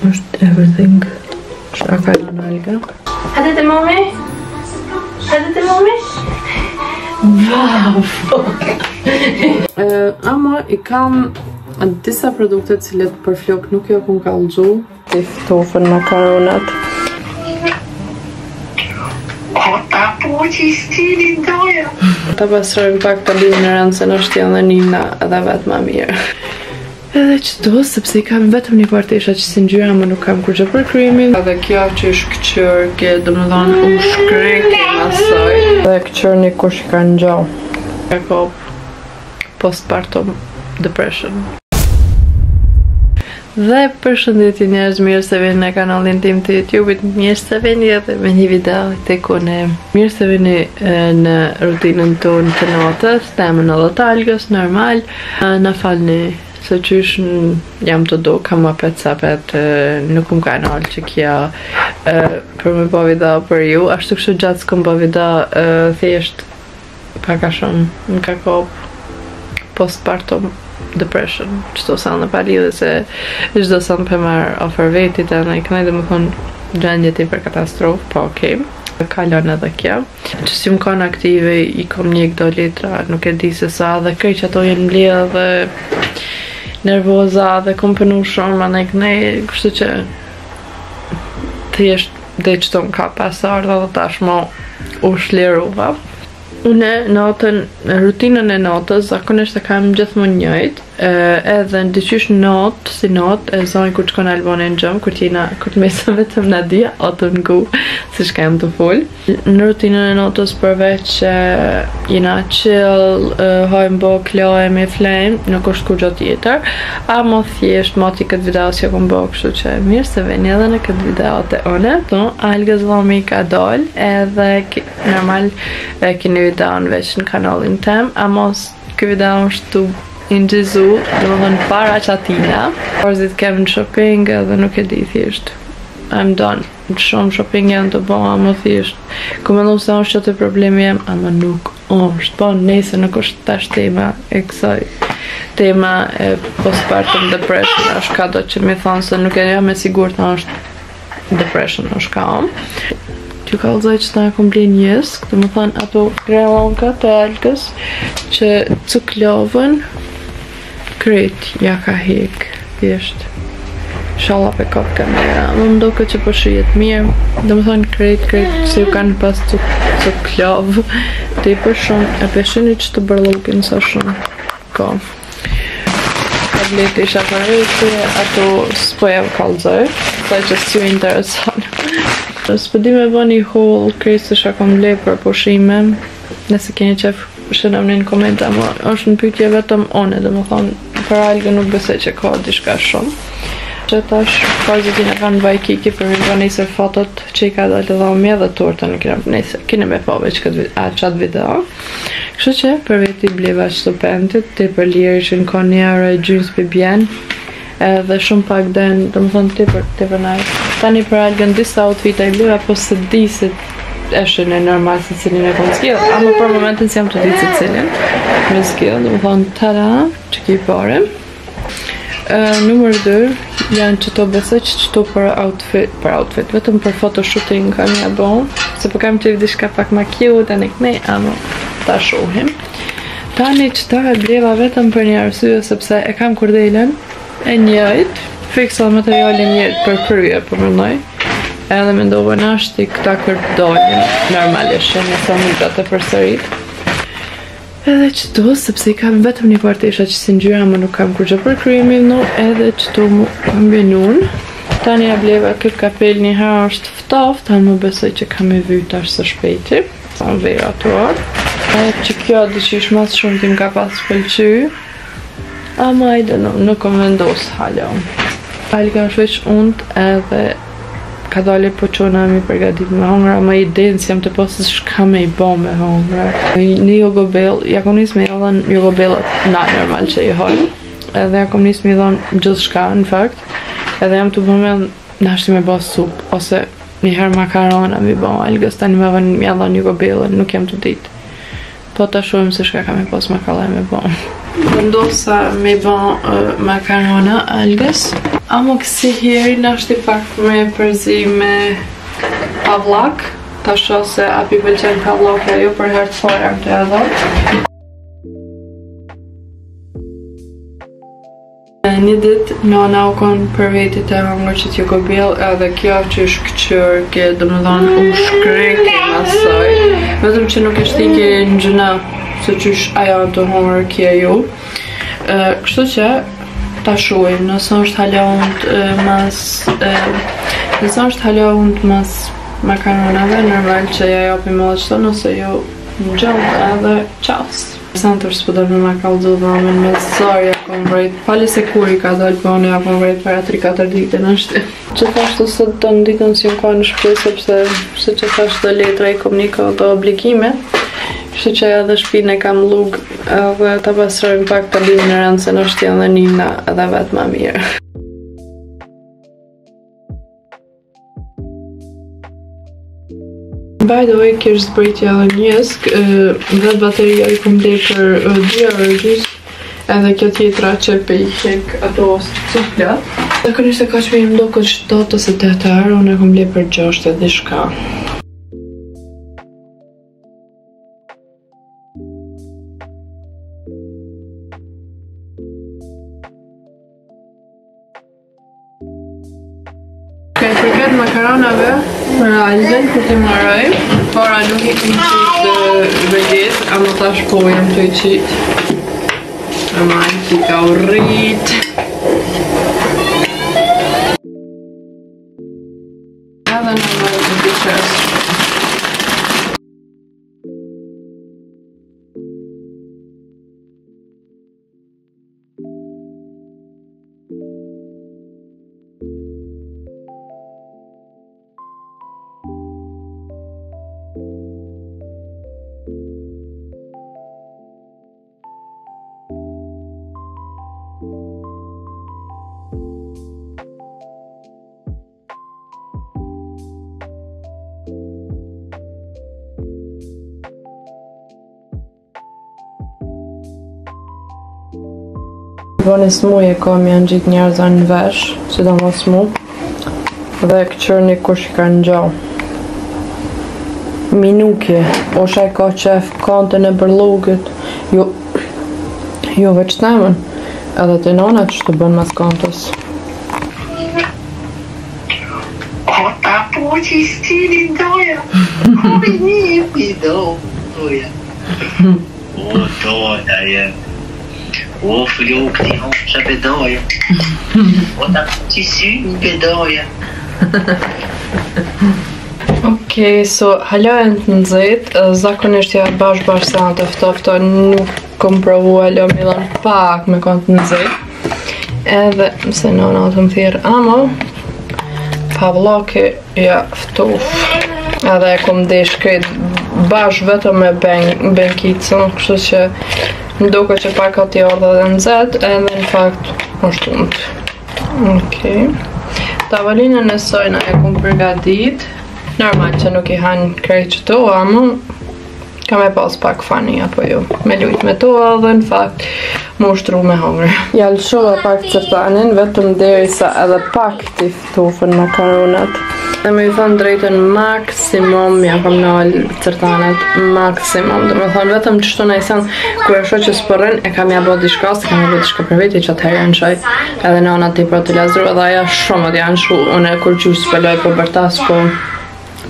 është everything. Shaka në alga. Hadi te mami? Hadi te mami? Wow! Ama I kam disa produkte cilët për flok nuk jo kun kallxu. Tiftofën makaronat. Ta pasrojmë pak të linë në rëndë se nështë janë dhe Nina edhe vetë ma mirë. Edhe qëto, sepse I kam vetëm një partesha që si ngjyra më nuk kam kur gjë për kryemin. Edhe kjo që është këqërke, do më thonë u shkreke masoj. Edhe këqërni kush I ka ngjall. Ka kop postpartum depression. Dhe përshëndetje njerëz, mirë se vini në kanalin tim të YouTube-it, mirë se vini edhe me një video të kone. Mirë se vini në rutinën tonë të natës, temën edhe të algës, normal. Në falni se qysh jam të do, kam apet sapet, nuk më ka nalë që kja për me po video për ju, ashtu kështu gjatë s'kom po video, thjesht paka shumë, më ka kop postpartum depression, qëto sa në pari dhe se çdo sa në për marrë ofër vetit e në I kënaj dhe më thonë gjendje ti për katastrofë, po okej. Kalon edhe kjo. Që si më kanë aktive, I kom 1-2 litra, nuk e di se sa, dhe krej që ato jenë mbledh dhe nervoza dhe kom pënu shumë, ma në kënej, kështu që thjesht dhe qëto më ka pasar dhe tashmo u shliruva. Une natën, rutinën e natës, zakonisht e kam gjithmonë njëjtë, edhe në dyqysh natë, si natë, e zonjë kur qëkon Albani në gjëmë, kur të mesa vetëm Nadia, ato në gu, si shka jam të full. Në rutinën e natës përveç që jena chill, hajmë bo, klojmë, flejmë, nuk është kur gjatë tjetër, a më thjesht, mati këtë video që kom bo, kështu që mirë se veni edhe në këtë video të one, algës dhami ka dollë, edhe normal kini video në veç në kanalin tem, a mos këtë video është të ingjizu, dhe më dhënë para qatina. Orzit kem në shopping edhe nuk e di thjesht. I'm done. Shumë shopping janë të bo, ama thjesht. Ku me ndu se është që të problemi jem, ama nuk është. Po nëse nuk është tash tema e kësaj. Tema e postpartum depression është ka do që mi thonë se nuk e jam e sigur të është depression është ka om. Që ka lëzaj që ta e kom blen jes, këtë më thonë ato grelonka të algës që cuklovën krejt ja ka hek, thjesht shala pe kap kamera, më mdo këtë që përshijet mirë, dhe më thonë krejt se ju kanë pas cuklovë të I për shumë, e peshini që të bërlokin sa shumë ka tableti isha përrejti, ato s'po ja ka lëzaj, taj që s'ju interesan. S'pëdi me bë një haul krejt se shka kom blej për pushime, nëse keni qef shënëm një në komenta, ma është në pytje vetëm one, dhe më thonë, për algë nuk besej që ka dishka shumë. Që tash, pazit i në kanë vaj kiki për me bë nesër fotot që I ka dalë të dhamë mje dhe torta në kine me pove që qatë video. Kështë që, për veti bleva që të pentit, të për lirë që në ka një euro e gjynës për bjenë, edhe shumë pak den, dhe më thonë të për najtë. Tani për algën disa outfita I bleva, po se di se është në normal se cilin e kom s'kjell, ama për momentin si jam të ditë se cilin me s'kjell, dhe më thonë tada, që ki pare. Numër 2, janë qëto besoj që qëto për outfit, vetëm për photoshooting kam ja bon, se për kam qëtë dishka pak ma cute, e në kënej, ama ta shohim. Tani qëta e bleva vetëm për një arsye, sepse e kam kurdelen e njëjt, fiksa materialin njëjt për kryje, për mëndoj, edhe me ndove nashti këta kërë dojnë normalisht në sa më gjatë e përsërit. Edhe qëto, sepse I kam vetëm një partesha që si ngjyra më nuk kam kur gjë për kryemin, no, edhe qëto mu kombinun. Tani ja bleva këtë kapel një herë është ftoft, tanë më besoj që kam e vyt ashtë së shpejti. Sa më vera atuar. Edhe që kjo dëqish mas shumë tim ka pas pëlqy. Ama I don't know, nuk kom vendos halja. Alga është veç unt edhe ka dali po qona mi përgatit me hongra, ma I denë si jam të posës shka me I bo me hongra. Një jogobel, ja kom nis me jodhen jogobelët na normal që I hojnë, edhe ja kom nis me jodhen gjithë shka në fakt, edhe jam të përmel nashti me bo sup, ose njëherë makarona mi bo algës, tani me jodhen jogobelët, nuk jam të ditë. Po ta shumë se shka kam e pos makalla me bo. Vendosa me bo makarona algës. Amo kësi heri nashti pak me përzi me pavlak. Ta sho se api pëlqen pavlak e jo për herë të fora këtë edhe. Një dit nana u konë për vetit e hangër që t'ju gobil edhe kjo që është këqërke, dhe më dhonë u shkreke masaj. Vetëm që nuk është tike në gjëna se që është aja të hangër kje ju. Kështu që ta shuim, nësë është halja undë mas makaronave, normal që ja japim edhe qëto nëse ju në gjëllë edhe qaus. Santër s'pëdër me ma kaldu dhamin me zarja kom vrejt. Pali se kur I ka dalë bëne, ja kom vrejt para 3-4 dite në shti. Që thashtë se të në ditën si më ka në shprej, sepse se që thashtë dhe letra I komunika dhe obligime. Kështu që edhe shpine kam lug edhe të pasrojmë pak të linë në rëndë se në shti edhe njëna edhe vetë ma mirë. By the way, kështë zbritja dhe njësk, dhe bateria I kom blej për 2 orëgjys, edhe kjo tjetra që pe I hek ato cuklat. Dhe kërështë e ka që me I mdo këtë 7 ose 8 arë, unë e kom blej për 6 edhe shka. Përket makaronave, për algën për të marroj, para nuk I kom qitë veget, ama tash po jam të I qitë. Ama I ka u rrit. Edhe në mërë të të qesë. Boni smuj e kom janë gjitë njerëza në vesh, që do mos mu, dhe këqërni kush I ka në gjau. Minukje, osha I ka qef kantën e bërlugët, jo veç temën, edhe të nona që të bën mas kantës. Kota po që I stili doja, kome një I doja. O doja jem. O flok ti hon që bedoja. O ta që sy bedoja. Okej, so halojën të nëzit, zakonisht ja bash se anë të ftofto, nuk kom provu halo me dhënë pak me konë të nëzit. Edhe, se nona të më thirë amo, pavlake ja ftof. Edhe e kom desh krejt bash vetëm me benkicën, kështu që më duke që pak ati ordhe dhe nëzet, edhe në fakt është unë. Okej. Tavolinën e sojna e kom përgadit. Normal që nuk I hanë krejt që to, ama kam e pas pak fani apo jo. Me lujt me to edhe në fakt më ushtru me hongre. Ja lëshova pak cërtanin, vetëm deri sa edhe pak ti ftofën makaronat. Dhe me I thonë drejtën maksimum, ja kam nalë cërtanet maksimum. Dhe me thonë vetëm që shtu në I sen, ku e sho që s'përën, e kam ja bo diçka, se kam ja bo diçka për veti që atëherë janë shoj. Edhe në anat I pro të lazru, edhe aja shumë të janë shu, une kur që s'pëlloj për bërtas, po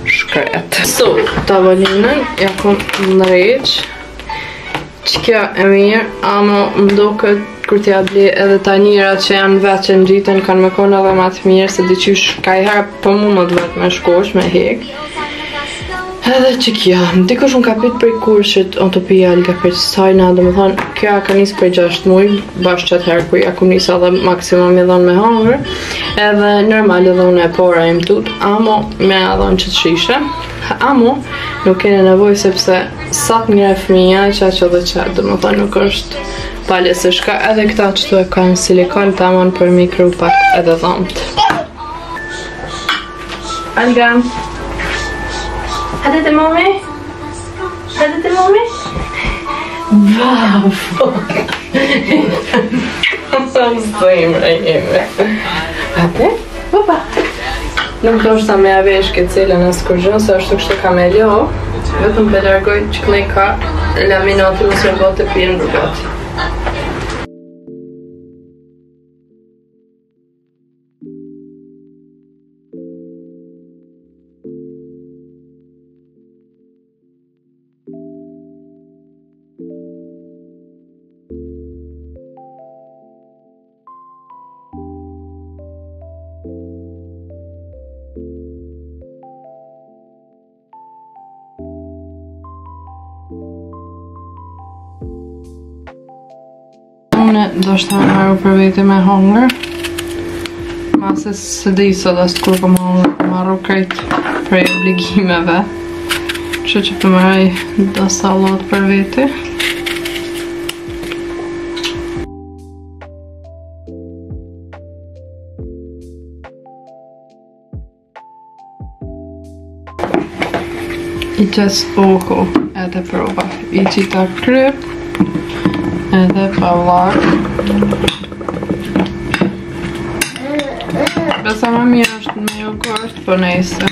shkret. So, tavolinën, ja kom në req, që kjo e mirë, ama më do këtë kur t'ja bli edhe tanjirat që janë vetë që në gjitën kanë me konë edhe ma të mirë se diqysh ka I herë po mu më të vetë me shkosh, me hek. Edhe që kjo, më dikush unë ka pitë për I kurshit otopia alga për sajna, dhe më thonë, kjo ka njësë për 6 mujë, bashkë qëtë herë kur ja ku njësë edhe maksimum I dhonë me hangër, edhe normal edhe unë e pora im tut, amo me adhonë që të shishe, amo nuk kene nevoj sepse sa të njëre fëmija, që dhe që, dhe më thonë nuk është pale se shka, edhe këta që të e kanë silikon të amon për mikro pak edhe dhomët. Alga. Hadi te mami? Hadi te mami? Som zemra jeme. Atë? Opa. Nuk do shta me avesh këtë cilën askurgjën, se është kështu kamelio. Vetëm për largoj që kënej ka laminati mësë me bote pirë në gati. Unë do shta me marru për vete me hongër. Mase së di sot asë kur kom marru krejt prej obligimeve. Që për maraj do salot për vete. I qes oko edhe prova. I qita kryp edhe pavlak. Besa më mirë është me jogurt, po nejse.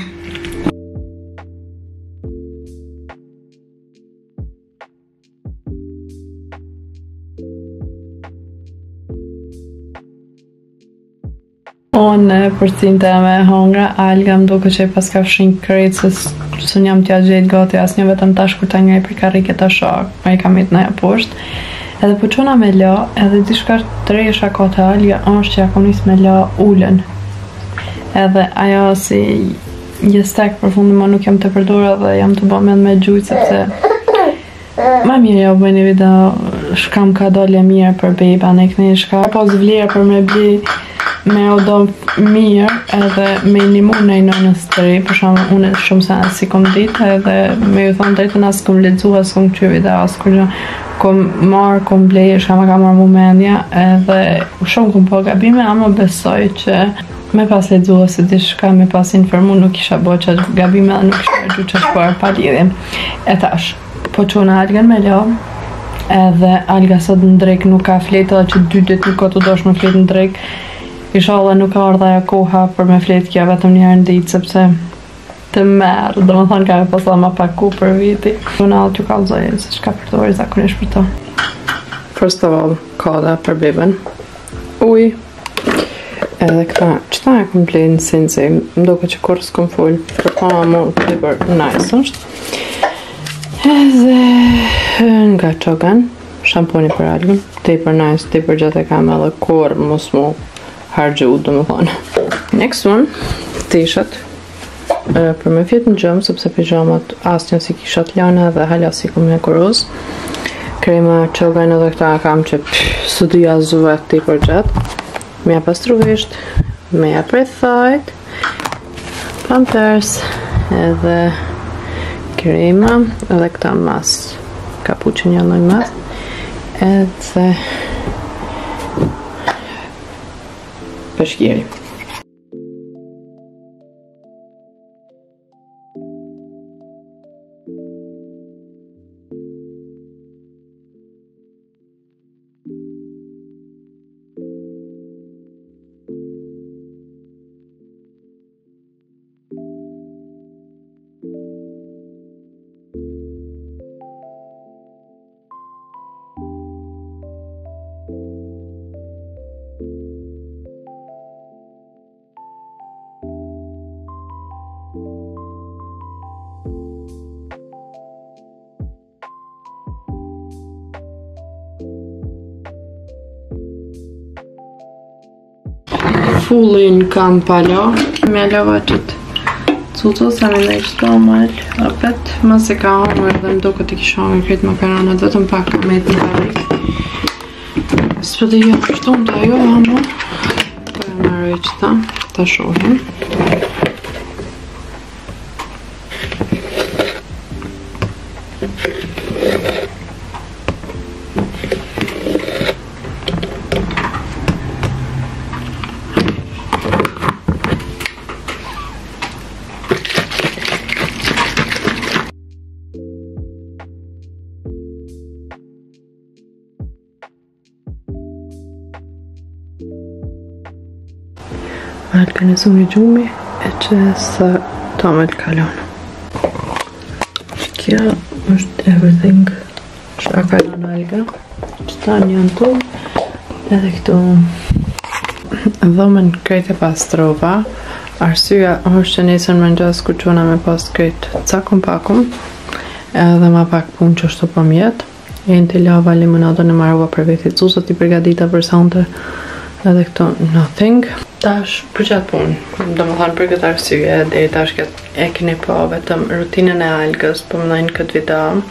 Unë përcinte me hongra, alga më duke që i paska fshin krejt, se së njëm t'ja gjetë gati as një vetëm tash kur ta njëj për karike ta shak, ma i kam i t'naja poshtë. Edhe po qona me la, edhe dishkar të resha ka të alga, është që ja kom njës me la ullën. Edhe ajo si jestek për fundi ma nuk jam të përdora dhe jam të bëmen me gjujt, sepse ma mirë ja u bëjnë një video shkam ka dalje mirë për beba, ne këne shka pos vlerë për me bli me odo mirë edhe me një në i nënës të ri, për shumë unë shumë se si kom ditë edhe me ju thonë drejtën asë kom ledzu, asë kom qy video, asë kur gjë kom marë, kom blej, shka ma ka marë mumendja edhe shumë kom po gabime, ama besoj që me pas ledzu ose dishka, me pas informu nuk isha bo që gabime dhe nuk isha gju që shpar pa lidhjem. E tash, po qona algen me lo, edhe alga sot në drejk nuk ka fletë dhe që 2 dit nuk ka të dosh me fletë në drejk. Inshallah nuk ka ardha ja koha për me fletë kja vetëm njerë në ditë, sepse të merë, do më thonë ka e pasla ma pak ku për viti. Unë alë që kalzoj, se shka përdori zakonisht për to. First of all, kada për beben. Uj. Edhe këta, qëta e kom plenë sinci, më doke që kur s'kom full, për pa më të për nice është. Edhe nga çogan, shamponi për algën, te për nice, te për gjatë e kam edhe kur mos mu hargju, do më thonë. Next one, t-shirt. Për me fjetë në gjëmë, sepse pijamat asë një si kishat lana dhe halja si kom e kuroz. Krema çogan edhe këta kam që së dhja zuvet te për gjatë. Meja pastruvisht, meja për thajt, pampers, edhe krema, edhe këta mas, kapuqin janë nëjë mas, edhe peshkjeri. Fullin kam palo, me lava qëtë cucu, sa me në ishto mal, apet, mas e ka hongër dhe më do këtë i kisha hongër kretë makaronat, vetëm pak me të në karik. Së për të jo përshton të ajo, hamo, po e marrë i qëta, ta shohim. Organizumi gjumi e që sa tamet kalon. Kjo është everything që kalon alga. Qëtan janë tu edhe këtu dhomën krejt e pastrova. Arsyeja është që nesër më ngjas kur çona me pas krejt cakum pakum edhe ma pak punë që është për mjetë. Jenë të lava limonadën e marrova për veti cusat i përgatita për sante edhe këto nothing. Tash për qatë punë, do më thonë për këtë arsye dhe tash e keni po vetëm rutinën e algës po më dhejnë këtë video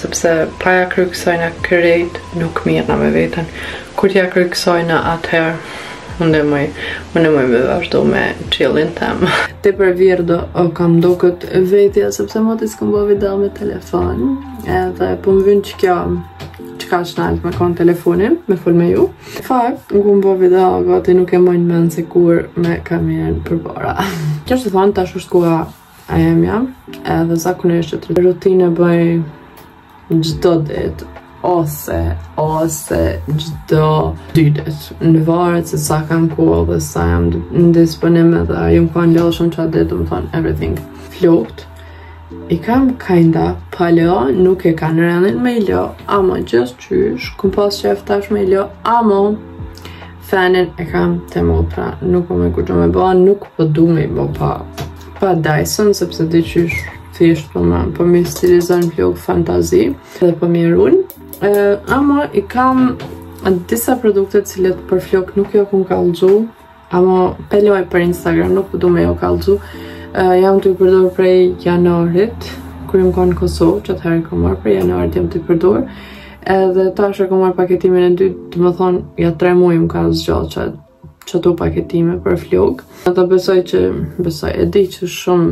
sepse para kry kësajna krejt nuk mirëna me veten. Kur t'ja kry kësajna atëherë unë moj me vazhdo me chillin tem. Te për vjerdo o kam do këtë vetja sepse moti s'kom bo video me telefon edhe po më vynë që kjo që ka shnalt me konë telefonin me full me ju. Fakt, në kom bo video gati nuk e mojnë men se kur me kamerën për bara. Kjo që të thonë tash është koha a jemja edhe zakonisht që të rutinë bëj gjdo dit ose gjdo dydet. Në varet se sa kam kohë dhe sa jam në disponim edhe jam kanë lëshëm që atë dit, do më thonë everything float. I kam kinda palo, nuk e kanë rëndin me lo, ama just qysh, kom pas qef tash me lo, ama fanin e kam të motra, nuk po me kuqo me ba, nuk po du me ba pa Dyson, sepse di qysh thjesht po me stilizon flok fantazi dhe po me run. Ama i kam disa produkte cilet për flok nuk jo kun kallxu, ama peloj për Instagram, nuk po du me jo kallxu. Jam të i përdor prej janarit, kur jam ka në Kosovë, që atëherë kam marrë prej janarit jam të i përdor. Edhe tash e kam marrë paketimin e dytë, të më thonë, ja 3 muaj më ka zgjallë që ato paketime për flok. Ata besoj e di që shumë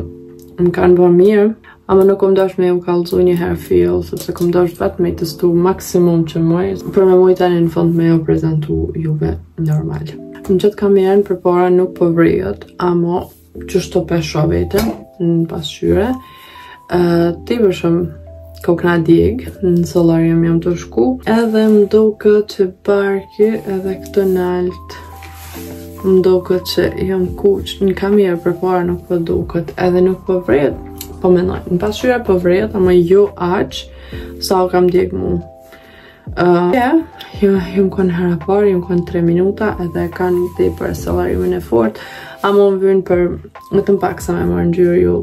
më kanë bërë mirë, ama nuk kom dash me ju kallxu një herë fill, sepse kom dash vetë me i testu maksimum që muaj, për me muaj tani në fund me ju prezentu juve normal. Në qëtë kamerën për para nuk po vrijet, ama që shto pesho vetëm në pasqyre. Ti për shumë kokna djeg në solarium jam të shku edhe më doke që barki edhe këtë nalt më doke që jam kuq në kamerë për para nuk po duket edhe nuk po vrijet po menoj në pasqyre po vrijet ama jo aq sa o kam djeg mu. Jam kënë hera parë, jam kënë 3 minuta edhe kanë te për solariumin e fort. Ama më vynë për vetëm pak sa me marrë ngjyrë ju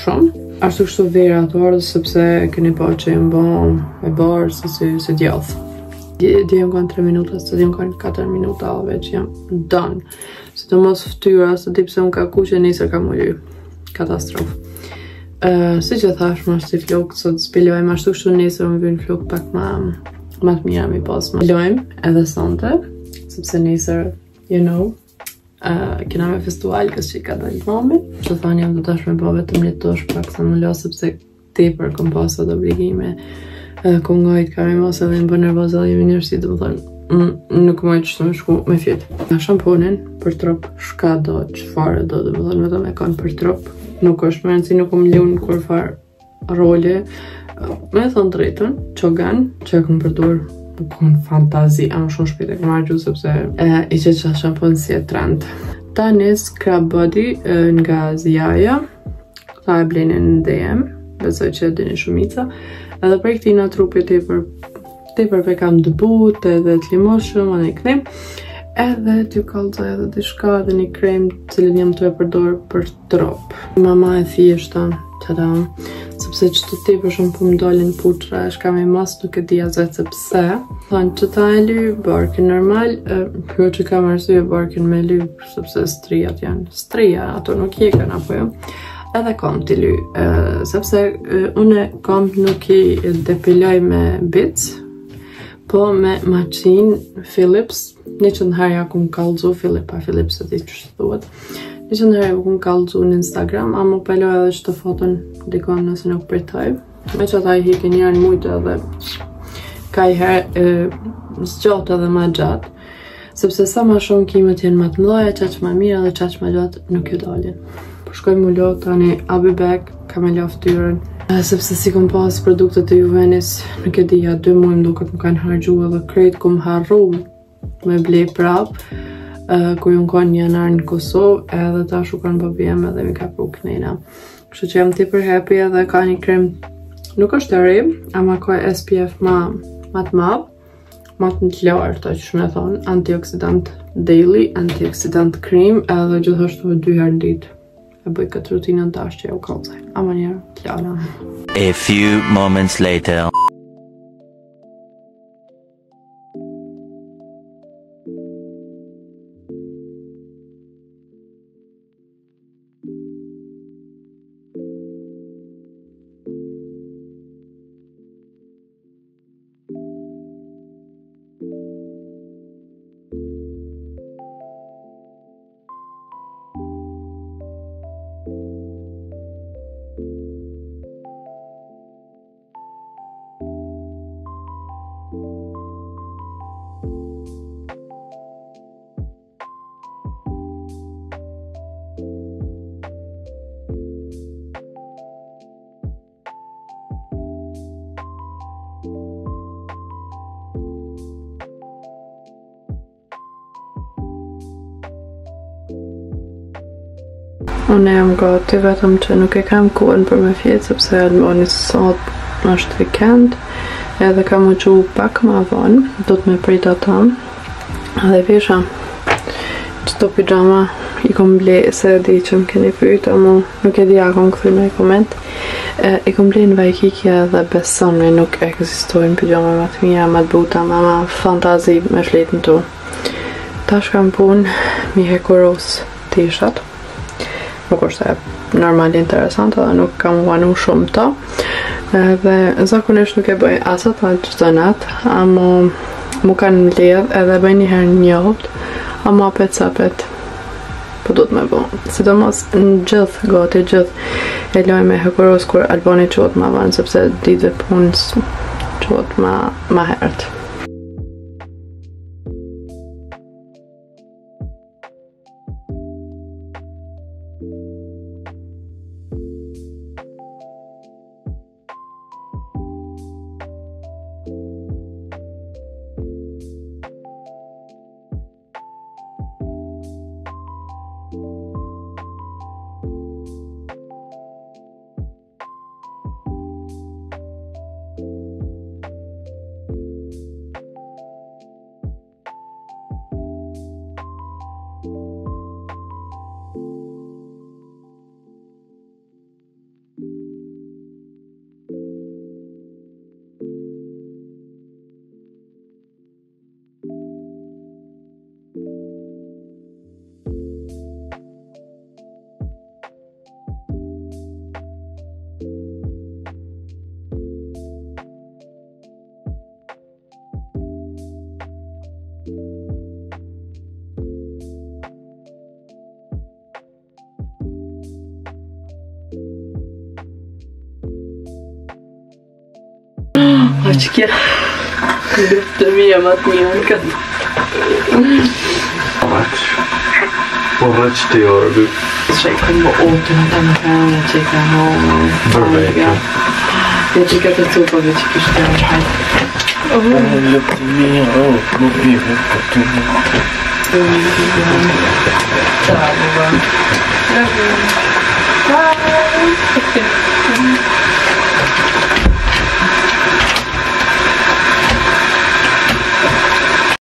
shumë. Ashtu kështu vera ato ardhë sepse keni pa që jam bon me barë se djathë. Dhe jam kanë 3 minuta, se jam kanë 4 minuta veç jam done. Se të mos ftyra, se ti pse unë ka kuqe nisër ka mullu. Katastrofë. Si që thash ma shti flokë, sot s'pilojmë ashtu kështu nisër më vynë flokë pak ma të mira mi pas ma. Pilojmë edhe sante, sepse nisër, you know, kena me festual kësë që i ka dalë mami. Që thani jam të tash me ba vetëm një tosh pak sa më lo sepse tepër kom pasat obligime. Kom ngajt ka me mos edhe më bë nervoz edhe jemi njërësi të më thonë nuk më qështu me shku me fjet. Shamponin për trop shka do qëfare do dhe më thonë vetëm e kanë për trop. Nuk është me rëndësi nuk kom lunë kur farë roli. Me thonë drejtën, qogan që e kom përdur kun fantazi, ama shumë shpejt e kam marrë sepse i që shampon si e trend. Tani Scrub Body nga Ziaja, ta e blenin në DM, besoj që e dini shumica, edhe për këtina trupi tepër pe kam dëbut edhe të limoshëm, edhe i krem, edhe t'ju kallxoj edhe diçka edhe një krem cilin jam të e përdor për trop. Mama e thjeshta, tada, sepse që të tepër shumë po më dolin putra, shka me mas nuk e dija zet sepse. Thonë që ta e ly barkin normal, kjo që kam arsye barkin me ly, sepse strijat janë strija, ato nuk jekën apo jo. Edhe kom t'i ly, sepse une kom nuk i depiloj me bits, po me maqin Philips, një që nëherja kum kallxu Philips e ti që shtë thuhet. Një që nëherja kum kallxu në Instagram, a më peloj edhe që të foton dikon nëse nuk pritoj. Me që ata i hikin janë mujtë edhe ka i herë zgjatë edhe ma gjatë, sepse sa ma shumë kimet jenë ma të mdoja, qaq ma mirë edhe qaq ma gjatë nuk ju dalin. Po shkoj mu lo, tani I'll be back, ka me lo ftyrën. Sepse si kom pas produktet e Juvenis, nuk e dija 2 muaj më duket më kanë hargju edhe krejt kom harru me ble prap. Kur ju ka një janar në Kosovë, edhe tash u kanë babiem edhe mi ka pru knejna. Kështu që jam tepër happy edhe ka një krem, nuk është të re, ama ka SPF ma të madh, ma të lartë, që shme thonë, antioksidant daily, antioksidant cream, edhe gjithashtu 2 herë në ditë. E bëj këtë rutinën tash që u kallzoj. Ama njerë, t'lana. A few moments later. Unë jam gati, vetëm që nuk e kam kohën për me fjetë, sepse Albani sot është weekend, edhe kam u gju pak ma vonë, do të me prit ata, edhe visha qëto pijama i kom ble, se di që më keni pyet, ama nuk e di a kom këthy në koment, i kom ble në Vajkikja dhe beson me nuk ekzistojnë pijama ma të mija, ma të buta, ma fantazi me flet në tu. Tash kam pun mi hekuros tishat, nuk është e normal interesant edhe nuk kam vanu shumë ta, dhe zakonisht nuk e bëj asat atë çdo natë, ama mu kanë mbledh edhe bëj një herë në javë, ama sapet po do të me bo. Sidomos në gjithë, gati gjithë e loj me hekuros kur Albani qohet ma vanë, sepse ditëve punës qohet ma herët. Që kja luft të mija ma të mija në këtë. Po rëq të jorë. Që i kënë më otë në të në kërënë që i ka homë. Përvejtë. Ja që i ka të cupave që kështë të rëqajtë. Luft të mija, nuk i vëtë të mija. Ciao, baba. Ciao.